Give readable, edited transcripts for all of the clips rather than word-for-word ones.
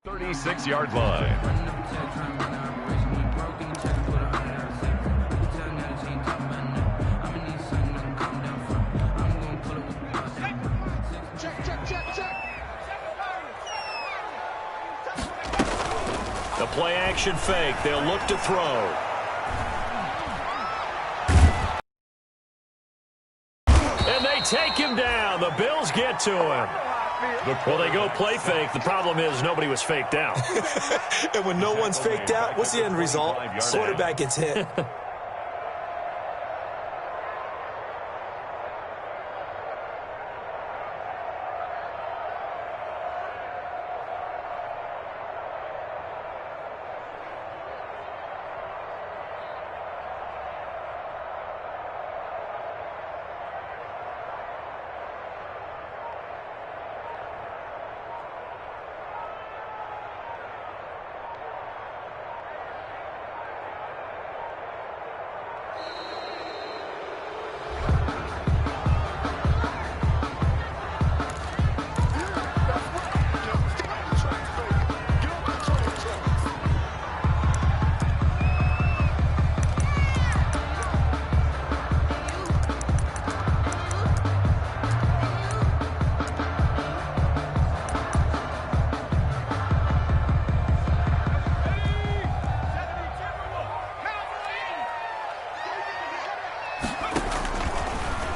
36-yard line. The play action fake. They'll look to throw. And they take him down. The Bills get to him. Well, they go play fake. The problem is nobody was faked out. And when no one's faked out, what's the end result? Quarterback gets hit.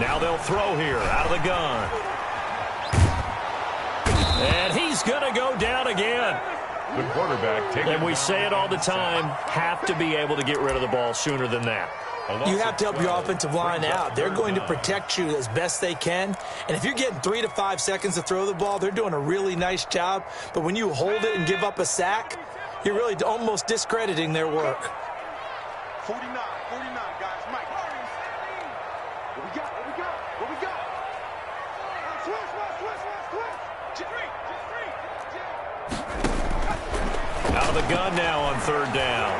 Now they'll throw here out of the gun. And he's going to go down again. The quarterback taking. And we say it all the time, have to be able to get rid of the ball sooner than that. You have to help your offensive line out. They're going to protect you as best they can. And if you're getting 3 to 5 seconds to throw the ball, they're doing a really nice job. But when you hold it and give up a sack, you're really almost discrediting their work. 49, guys. Mike. What we got? Switch. Out of the gun now on third down.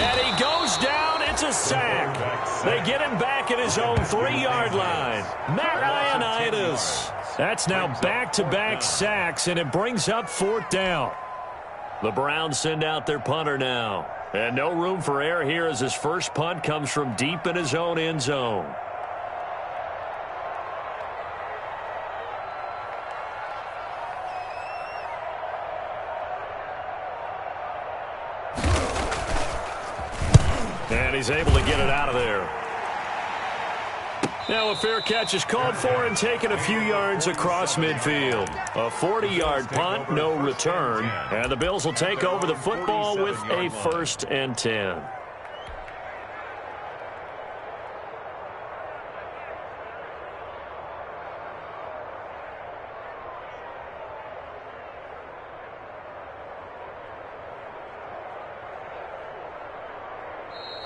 And he goes down. It's a sack. They get him back at his own 3-yard line. Matt Ioannidis. That's now back-to-back sacks, and it brings up fourth down. The Browns send out their punter now. And no room for error here as his first punt comes from deep in his own end zone. And he's able to get it out of there. Now a fair catch is called for and taken a few yards across midfield. A 40-yard punt, no return. And the Bills will take over the football with a 1st and 10.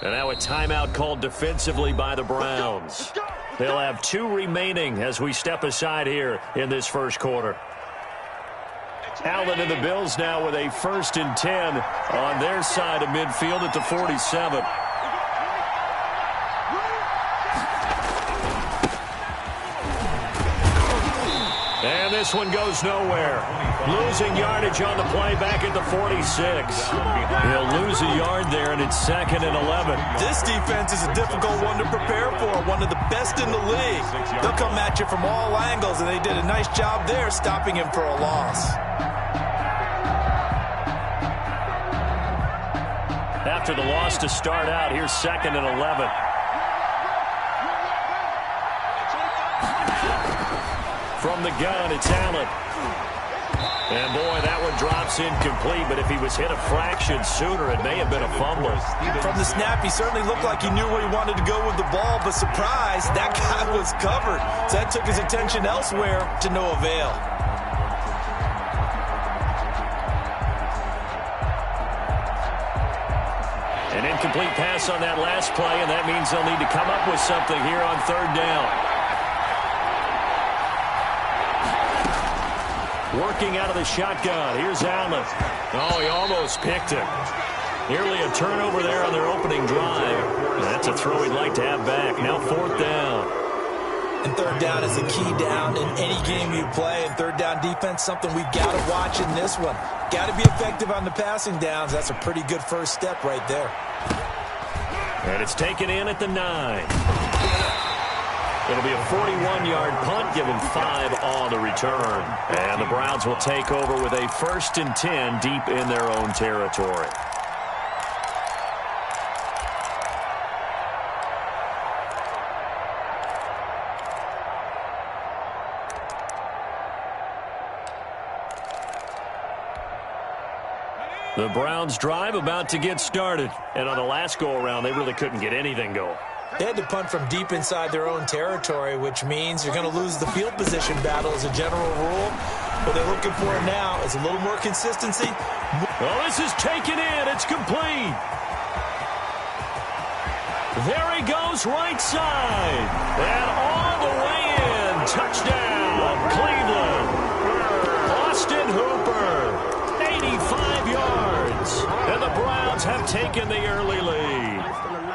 And now a timeout called defensively by the Browns. They'll have 2 remaining as we step aside here in this first quarter. Allen and the Bills now with a 1st and 10 on their side of midfield at the 47. And this one goes nowhere. Losing yardage on the play back at the 46. He'll lose a yard there, and it's 2nd and 11. This defense is a difficult one to prepare for, one of the best in the league. They'll come at you from all angles, and they did a nice job there stopping him for a loss. After the loss to start out, here's 2nd and 11. From the gun, it's Allen. And, boy, that one drops incomplete, but if he was hit a fraction sooner, it may have been a fumble. From the snap, he certainly looked like he knew where he wanted to go with the ball, but surprise, that guy was covered. So that took his attention elsewhere to no avail. An incomplete pass on that last play, and that means they'll need to come up with something here on 3rd down. Working out of the shotgun. Here's Allen. Oh, he almost picked it. Nearly a turnover there on their opening drive. That's a throw he'd like to have back. Now 4th down. And third down is a key down in any game you play. And third down defense, something we've got to watch in this one. Got to be effective on the passing downs. That's a pretty good first step right there. And it's taken in at the 9. It'll be a 41-yard punt, given 5 on the return. And the Browns will take over with a 1st and 10 deep in their own territory. The Browns drive about to get started. And on the last go-around, they really couldn't get anything going. They had to punt from deep inside their own territory, which means you're going to lose the field position battle as a general rule. What they're looking for now is a little more consistency. Well, this is taken in. It's complete. There he goes, right side. And all the way in. Touchdown, Cleveland. Austin Hooper, 85 yards. And the Browns have taken the early lead.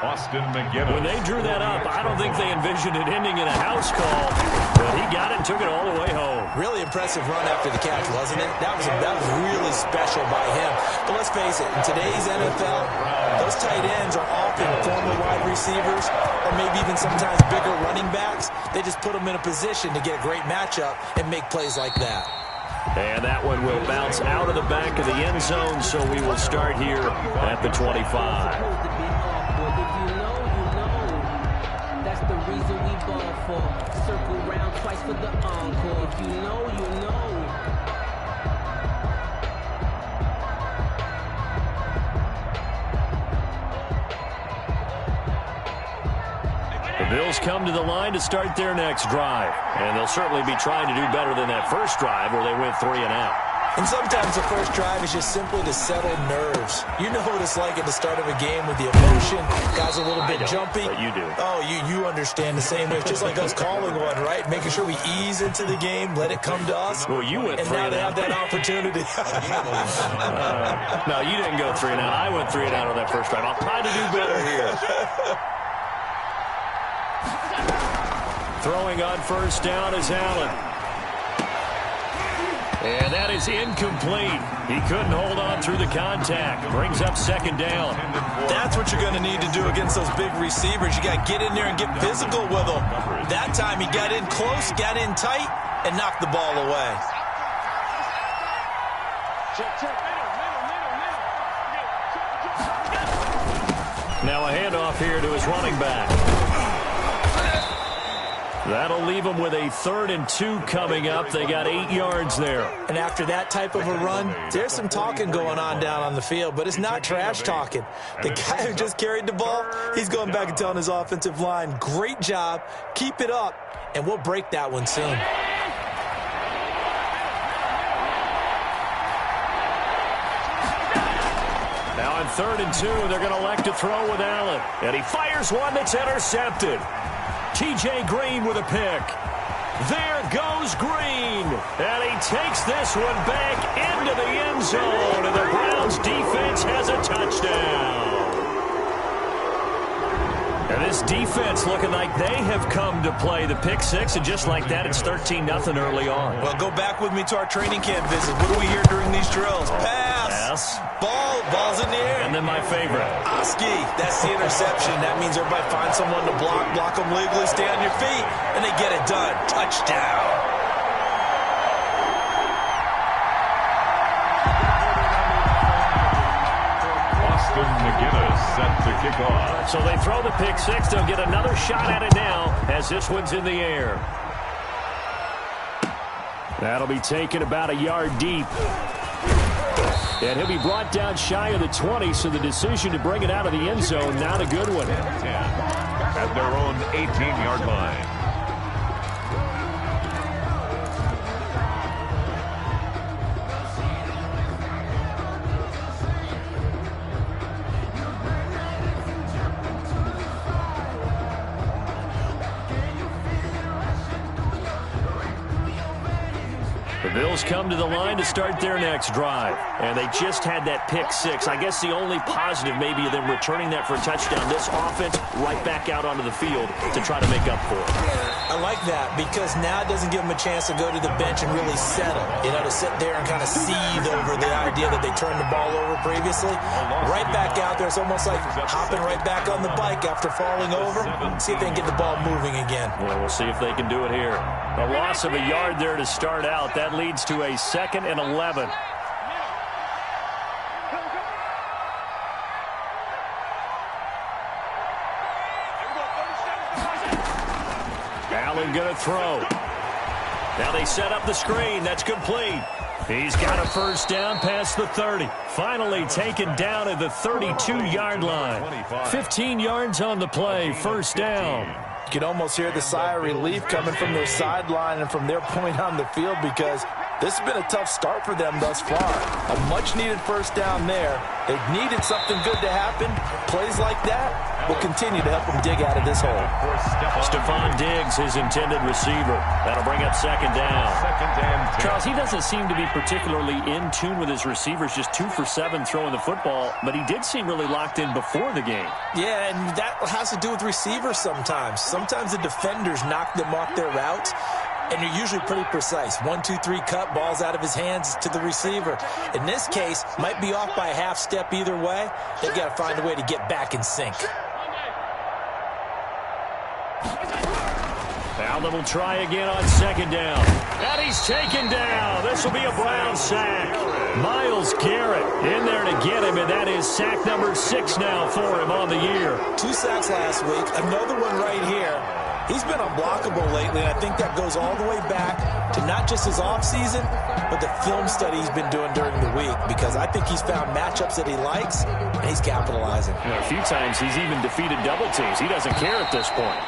Austin McGinnis. When they drew that up, I don't think they envisioned it ending in a house call, but he got it and took it all the way home. Really impressive run after the catch, wasn't it? That was really special by him. But let's face it, in today's NFL, those tight ends are often former wide receivers or maybe even sometimes bigger running backs. They just put them in a position to get a great matchup and make plays like that. And that one will bounce out of the back of the end zone, so we will start here at the 25. Circle round twice for the encore. If you know, you know. The Bills come to the line to start their next drive. And they'll certainly be trying to do better than that first drive where they went 3 and out. And sometimes the first drive is just simply to settle nerves. You know what it's like at the start of a game with the emotion. Guys a little bit jumpy. But you do. Oh, you understand the same way. It's just like us calling one, right? Making sure we ease into the game, let it come to us. Well, you went and 3 now and they out. have that opportunity. No, you didn't go 3 and out. I went 3 and out on that first drive. I'll try to do better here. Throwing on first down is Allen. And that is incomplete. He couldn't hold on through the contact. Brings up second down. That's what you're going to need to do against those big receivers. You got to get in there and get physical with them. That time he got in close, got in tight, and knocked the ball away. Now a handoff here to his running back. That'll leave them with a 3rd and 2 coming up. They got 8 yards there. And after that type of a run, there's some talking going on down on the field, but it's not trash talking. The guy who just carried the ball, he's going back and telling his offensive line, great job, keep it up, and we'll break that one soon. Now on 3rd and 2, they're going to elect to throw with Allen. And he fires one that's intercepted. T.J. Green with a pick. There goes Green. And he takes this one back into the end zone. And the Browns defense has a touchdown. And this defense looking like they have come to play the pick six. And just like that, it's 13-0 early on. Well, go back with me to our training camp visit. What do we hear during these drills? Pass. Ball's in the air. And then my favorite. Oski, that's the interception. That means everybody finds someone to block them legally, stay on your feet, and they get it done. Touchdown. Austin McGinnis set to kick off. So they throw the pick six. They'll get another shot at it now as this one's in the air. That'll be taken about a yard deep. And he'll be brought down shy of the 20, so the decision to bring it out of the end zone, not a good one. At their own 18-yard line. The Bills come to the line to start their next drive. And they just had that pick six. I guess the only positive maybe of them returning that for a touchdown. This offense right back out onto the field to try to make up for it. I like that because now it doesn't give them a chance to go to the bench and really settle. To sit there and kind of seethe over the idea that they turned the ball over previously. Right back out there. It's almost like hopping right back on the bike after falling over. See if they can get the ball moving again. Well, we'll see if they can do it here. A loss of a yard there to start out. That leads to a 2nd and 11. Allen going to throw. Now they set up the screen. That's complete. He's got a first down past the 30. Finally taken down at the 32-yard line. 15 yards on the play. First down. You can almost hear the sigh of relief coming from their sideline and from their point on the field because this has been a tough start for them thus far. A much-needed first down there. They've needed something good to happen. Plays like that will continue to help them dig out of this hole. Stephon Diggs, his intended receiver. That'll bring up 2nd down. Charles, he doesn't seem to be particularly in tune with his receivers, just 2 for 7 throwing the football, but he did seem really locked in before the game. Yeah, and that has to do with receivers sometimes. Sometimes the defenders knock them off their routes, and they're usually pretty precise. 1, 2, 3 cut, balls out of his hands to the receiver. In this case, might be off by a half step either way. They've got to find a way to get back in sync. Allen will try again on 2nd down. And he's taken down. This will be a Brown sack. Myles Garrett in there to get him, and that is sack number 6 now for him on the year. 2 sacks last week. Another one right here. He's been unblockable lately, and I think that goes all the way back to not just his offseason, but the film study he's been doing during the week, because I think he's found matchups that he likes, and he's capitalizing. A few times he's even defeated double teams. He doesn't care at this point.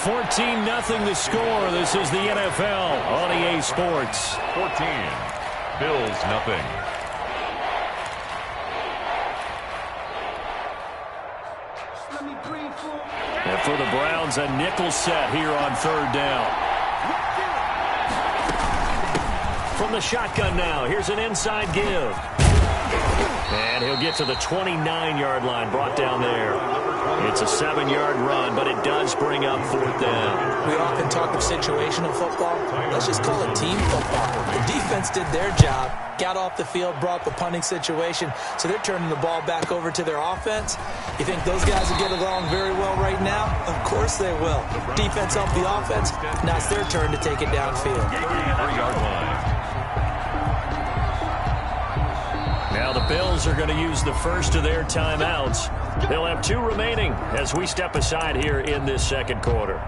14-0 the score. This is the NFL on EA Sports. 14. Bills nothing. And for the Browns, a nickel set here on 3rd down. From the shotgun now, here's an inside give. And he'll get to the 29-yard line, brought down there. It's a 7-yard run, but it does bring up 4th down. We often talk of situational football. Let's just call it team football. The defense did their job, got off the field, brought the punting situation, so they're turning the ball back over to their offense. You think those guys will get along very well right now? Of course they will. Defense helped the offense. Now it's their turn to take it downfield. 3-yard line. Now the Bills are going to use the first of their timeouts. They'll have 2 remaining as we step aside here in this 2nd quarter.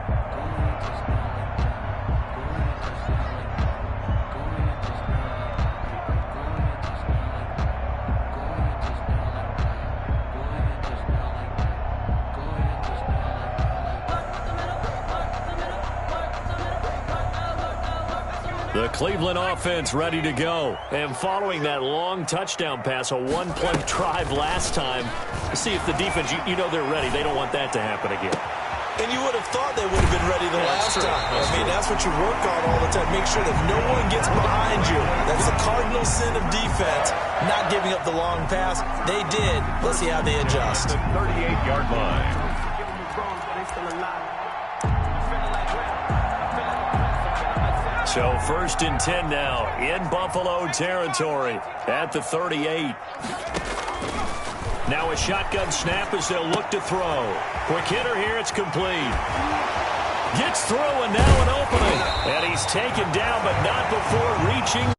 The Cleveland offense ready to go. And following that long touchdown pass, a 1-play drive last time, see if the defense, you know they're ready. They don't want that to happen again. And you would have thought they would have been ready the last time. That's what you work on all the time. Make sure that no one gets behind you. That's the cardinal sin of defense, not giving up the long pass. They did. Let's see how they adjust. The 38-yard line. So 1st and 10 now in Buffalo territory at the 38. Now a shotgun snap as they'll look to throw. Quick hitter here, it's complete. Gets through and now an opening. And he's taken down, but not before reaching